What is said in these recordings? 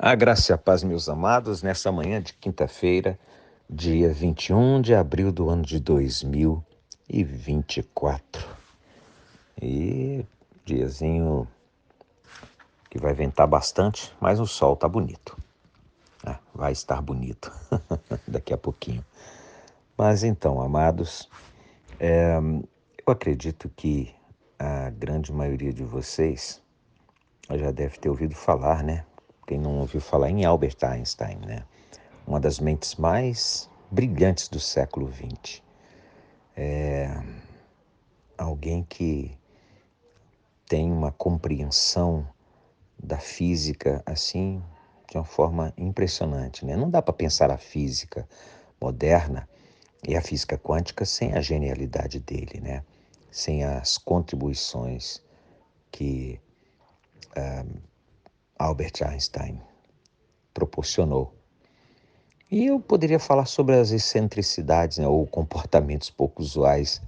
A graça e a paz, meus amados, nessa manhã de quinta-feira, dia 21 de abril do ano de 2024. E diazinho que vai ventar bastante, mas o sol tá bonito. Vai estar bonito daqui a pouquinho. Mas então, amados, eu acredito que a grande maioria de vocês já deve ter ouvido falar, né? Quem não ouviu falar em Albert Einstein, né? Uma das mentes mais brilhantes do século XX. Alguém que tem uma compreensão da física assim de uma forma impressionante, né? Não dá para pensar a física moderna e a física quântica sem a genialidade dele, né? Sem as contribuições que Albert Einstein proporcionou. E eu poderia falar sobre as excentricidades, né, ou comportamentos pouco usuais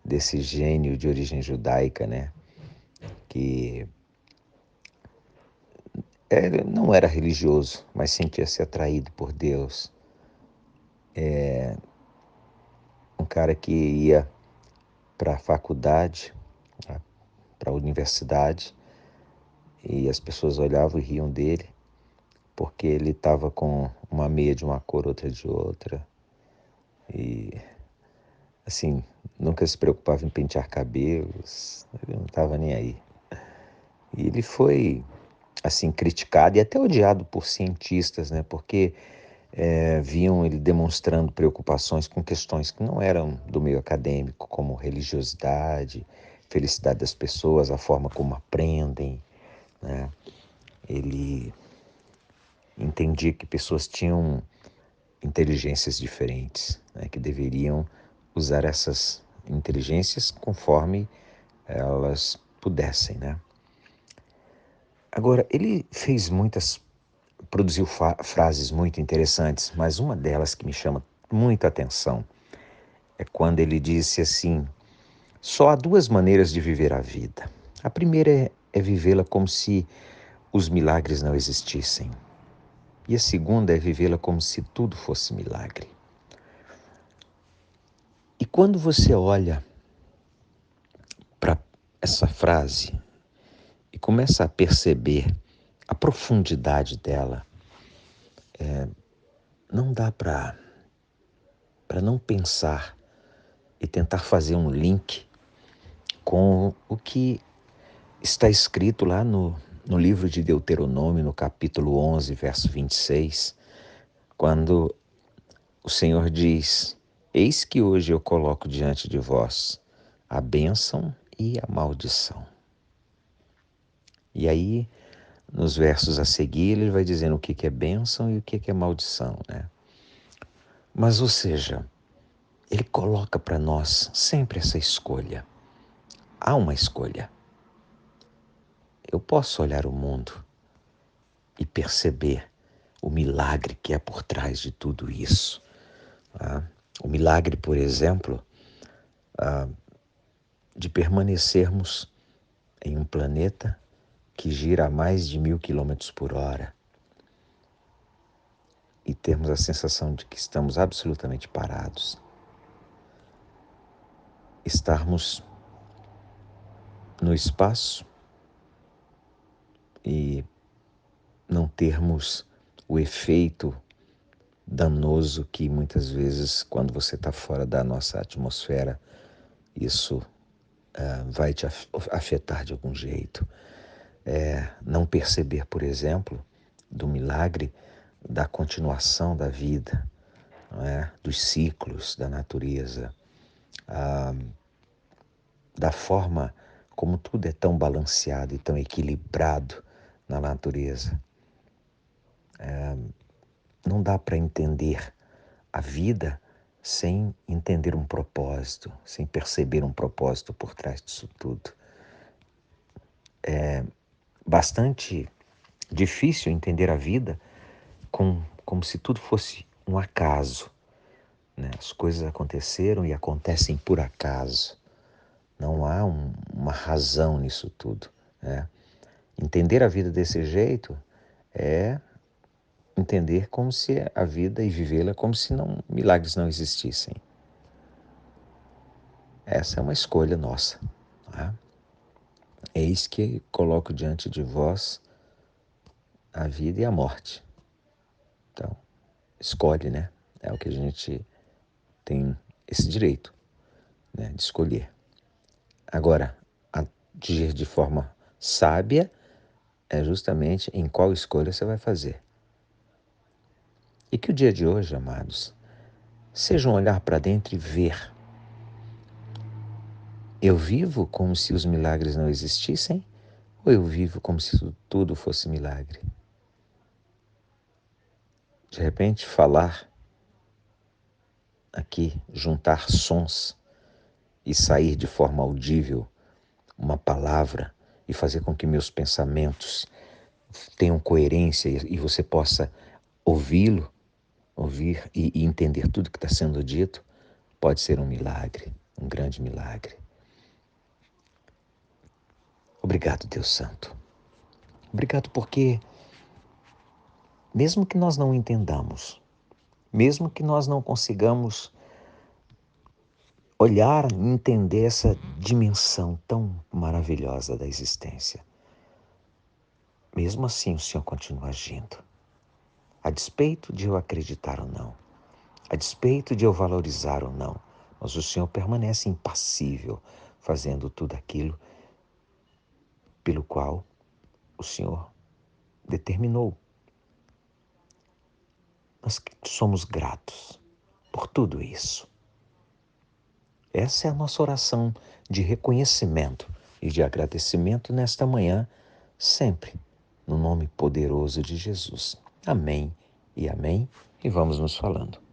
desse gênio de origem judaica, né, que não era religioso, mas sentia-se atraído por Deus. Um cara que ia para a faculdade, para a universidade, e as pessoas olhavam e riam dele, porque ele estava com uma meia de uma cor, outra de outra. E, assim, nunca se preocupava em pentear cabelos, ele não estava nem aí. E ele foi, assim, criticado e até odiado por cientistas, né? Porque viam ele demonstrando preocupações com questões que não eram do meio acadêmico, como religiosidade, felicidade das pessoas, a forma como aprendem, né? Ele entendia que pessoas tinham inteligências diferentes, né? Que deveriam usar essas inteligências conforme elas pudessem, né? Agora, ele produziu frases muito interessantes, mas uma delas que me chama muita atenção é quando ele disse assim: só há duas maneiras de viver a vida. A primeira é vivê-la como se os milagres não existissem. E a segunda é vivê-la como se tudo fosse milagre. E quando você olha para essa frase e começa a perceber a profundidade dela, não dá para não pensar e tentar fazer um link com o que está escrito lá no livro de Deuteronômio, no capítulo 11, verso 26, quando o Senhor diz: eis que hoje eu coloco diante de vós a bênção e a maldição. E aí, nos versos a seguir, ele vai dizendo o que é bênção e o que é maldição, né? Mas, ou seja, ele coloca para nós sempre essa escolha. Há uma escolha. Eu posso olhar o mundo e perceber o milagre que é por trás de tudo isso. O milagre, por exemplo, de permanecermos em um planeta que gira a mais de 1000 quilômetros por hora e termos a sensação de que estamos absolutamente parados. Estarmos no espaço e não termos o efeito danoso que muitas vezes, quando você está fora da nossa atmosfera, isso vai te afetar de algum jeito. Não perceber, por exemplo, do milagre da continuação da vida, não é? Dos ciclos da natureza, da forma como tudo é tão balanceado e tão equilibrado na natureza. Não dá para entender a vida sem entender um propósito, sem perceber um propósito por trás disso tudo. É bastante difícil entender a vida como se tudo fosse um acaso, né? As coisas aconteceram e acontecem por acaso. Não há uma razão nisso tudo, né? Entender a vida desse jeito é entender como se a vida e vivê-la como se milagres não existissem. Essa é uma escolha nossa. Tá? Eis que coloco diante de vós a vida e a morte. Então, escolhe, né? É o que a gente tem esse direito, né, de escolher. Agora, agir de forma sábia é justamente em qual escolha você vai fazer. E que o dia de hoje, amados, seja um olhar para dentro e ver. Eu vivo como se os milagres não existissem ou eu vivo como se tudo fosse milagre? De repente, falar aqui, juntar sons e sair de forma audível uma palavra e fazer com que meus pensamentos tenham coerência e você possa ouvir e entender tudo que está sendo dito, pode ser um milagre, um grande milagre. Obrigado, Deus Santo. Obrigado porque, mesmo que nós não entendamos, mesmo que nós não consigamos olhar e entender essa dimensão tão maravilhosa da existência, mesmo assim o Senhor continua agindo. A despeito de eu acreditar ou não, a despeito de eu valorizar ou não, mas o Senhor permanece impassível, fazendo tudo aquilo pelo qual o Senhor determinou. Nós somos gratos por tudo isso. Essa é a nossa oração de reconhecimento e de agradecimento nesta manhã, sempre, no nome poderoso de Jesus. Amém e amém. E vamos nos falando.